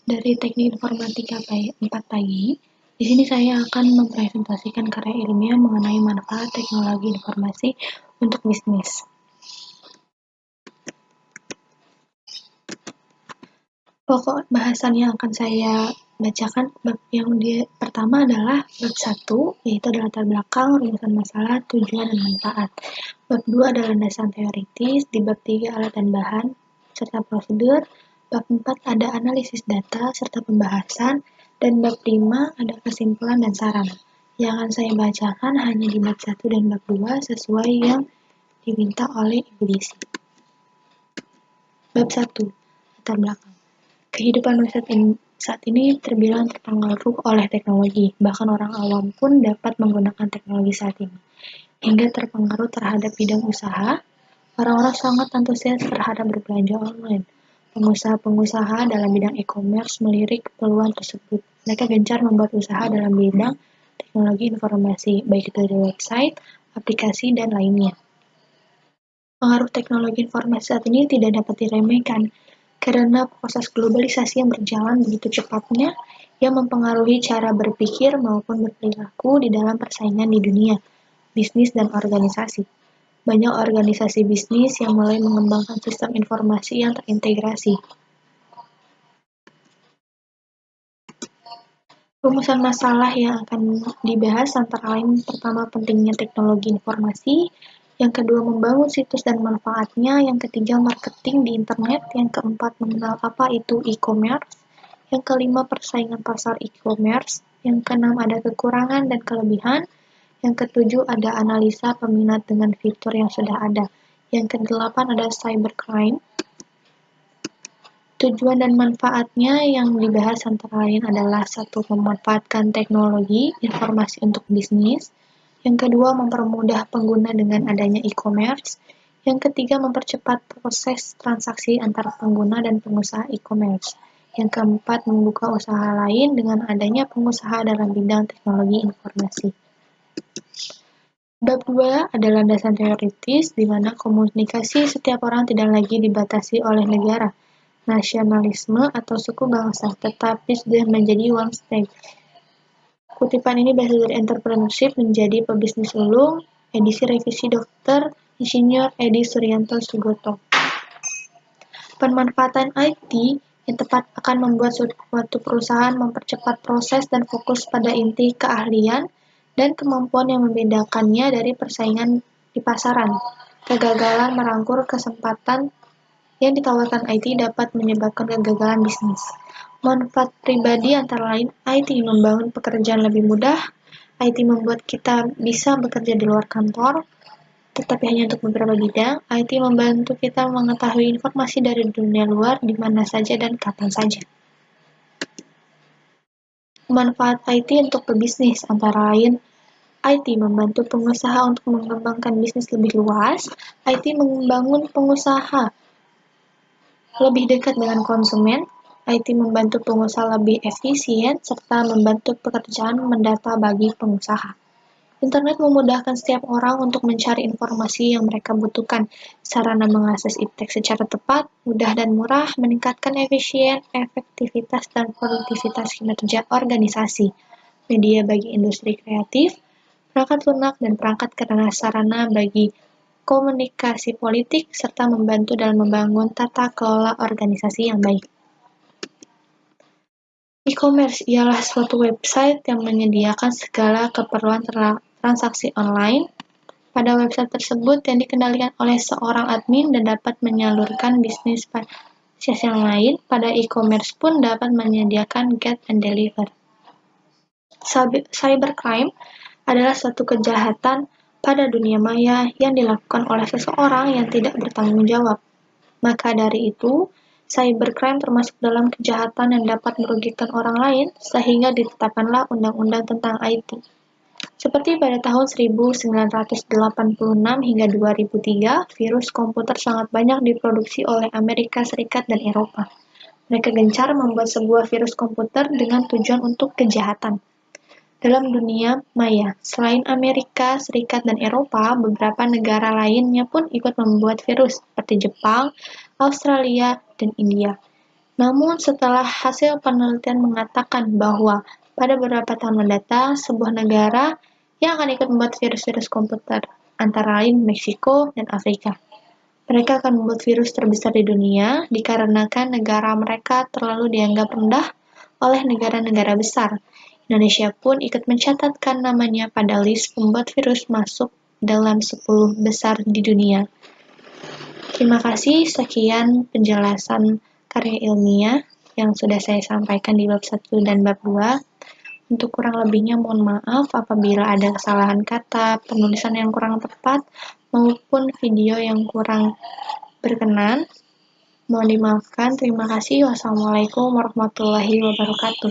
dari Teknik Informatika 4 pagi. Di sini saya akan mempresentasikan karya ilmiah mengenai manfaat teknologi informasi untuk bisnis. Pokok bahasan yang akan saya bacakan bab yang pertama adalah bab 1, yaitu adalah latar belakang, rumusan masalah, tujuan, dan manfaat. Bab 2 adalah landasan teoritis, di bab 3 alat dan bahan, serta prosedur. Bab 4 ada analisis data, serta pembahasan, dan bab 5 ada kesimpulan dan saran. Yang akan saya bacakan hanya di bab 1 dan bab 2 sesuai yang diminta oleh Ibu Desi. Bab 1, latar belakang. Kehidupan manusia saat ini terbilang terpengaruh oleh teknologi, bahkan orang awam pun dapat menggunakan teknologi saat ini. Hingga terpengaruh terhadap bidang usaha, orang-orang sangat antusias terhadap berbelanja online. Pengusaha-pengusaha dalam bidang e-commerce melirik peluang tersebut. Mereka gencar membuat usaha dalam bidang teknologi informasi, baik itu dari website, aplikasi, dan lainnya. Pengaruh teknologi informasi saat ini tidak dapat diremehkan, karena proses globalisasi yang berjalan begitu cepatnya yang mempengaruhi cara berpikir maupun berperilaku di dalam persaingan di dunia, bisnis dan organisasi. Banyak organisasi bisnis yang mulai mengembangkan sistem informasi yang terintegrasi. Rumusan masalah yang akan dibahas antara lain pertama pentingnya teknologi informasi, yang kedua membangun situs dan manfaatnya, yang ketiga marketing di internet, yang keempat mengenal apa itu e-commerce, yang kelima persaingan pasar e-commerce, yang keenam ada kekurangan dan kelebihan, yang ketujuh ada analisa peminat dengan fitur yang sudah ada, yang kedelapan ada cybercrime. Tujuan dan manfaatnya yang dibahas antara lain adalah satu, memanfaatkan teknologi informasi untuk bisnis, yang kedua mempermudah pengguna dengan adanya e-commerce, yang ketiga mempercepat proses transaksi antara pengguna dan pengusaha e-commerce, yang keempat membuka usaha lain dengan adanya pengusaha dalam bidang teknologi informasi. Bab 2 adalah landasan teoritis di mana komunikasi setiap orang tidak lagi dibatasi oleh negara, nasionalisme atau suku bangsa, tetapi sudah menjadi one state. Kutipan ini berasal dari Entrepreneurship menjadi Pebisnis Ulung, edisi revisi Dr. Insinyur Edi Suryanto Sugoto. Pemanfaatan IT yang tepat akan membuat suatu perusahaan mempercepat proses dan fokus pada inti keahlian dan kemampuan yang membedakannya dari persaingan di pasaran. Kegagalan merangkul kesempatan yang ditawarkan IT dapat menyebabkan kegagalan bisnis. Manfaat pribadi antara lain, IT membangun pekerjaan lebih mudah, IT membuat kita bisa bekerja di luar kantor, tetapi hanya untuk beberapa bidang. IT membantu kita mengetahui informasi dari dunia luar di mana saja dan kapan saja. Manfaat IT untuk pebisnis antara lain, IT membantu pengusaha untuk mengembangkan bisnis lebih luas. IT membangun pengusaha lebih dekat dengan konsumen. IT membantu pengusaha lebih efisien serta membantu pekerjaan mendata bagi pengusaha. Internet memudahkan setiap orang untuk mencari informasi yang mereka butuhkan. Sarana mengakses iptek secara tepat, mudah dan murah, meningkatkan efektivitas dan produktivitas kinerja organisasi. Media bagi industri kreatif, perangkat lunak dan perangkat sarana bagi komunikasi politik, serta membantu dalam membangun tata kelola organisasi yang baik. E-commerce ialah suatu website yang menyediakan segala keperluan transaksi online. Pada website tersebut yang dikendalikan oleh seorang admin dan dapat menyalurkan bisnis pada yang lain. Pada e-commerce pun dapat menyediakan get and deliver. Cybercrime adalah suatu kejahatan pada dunia maya yang dilakukan oleh seseorang yang tidak bertanggung jawab. Maka dari itu, cybercrime termasuk dalam kejahatan yang dapat merugikan orang lain, sehingga ditetapkanlah undang-undang tentang IT. Seperti pada tahun 1986 hingga 2003, virus komputer sangat banyak diproduksi oleh Amerika Serikat dan Eropa. Mereka gencar membuat sebuah virus komputer dengan tujuan untuk kejahatan. Dalam dunia maya, selain Amerika Serikat dan Eropa, beberapa negara lainnya pun ikut membuat virus, seperti Jepang, Australia, dan India. Namun setelah hasil penelitian mengatakan bahwa pada beberapa tahun mendatang, sebuah negara yang akan ikut membuat virus-virus komputer, antara lain Meksiko dan Afrika. Mereka akan membuat virus terbesar di dunia dikarenakan negara mereka terlalu dianggap rendah oleh negara-negara besar. Indonesia pun ikut mencatatkan namanya pada list pembuat virus masuk dalam 10 besar di dunia. Terima kasih, sekian penjelasan karya ilmiah yang sudah saya sampaikan di bab 1 dan bab 2. Untuk kurang lebihnya mohon maaf apabila ada kesalahan kata, penulisan yang kurang tepat, maupun video yang kurang berkenan. Mohon dimaafkan. Terima kasih. Wassalamualaikum warahmatullahi wabarakatuh.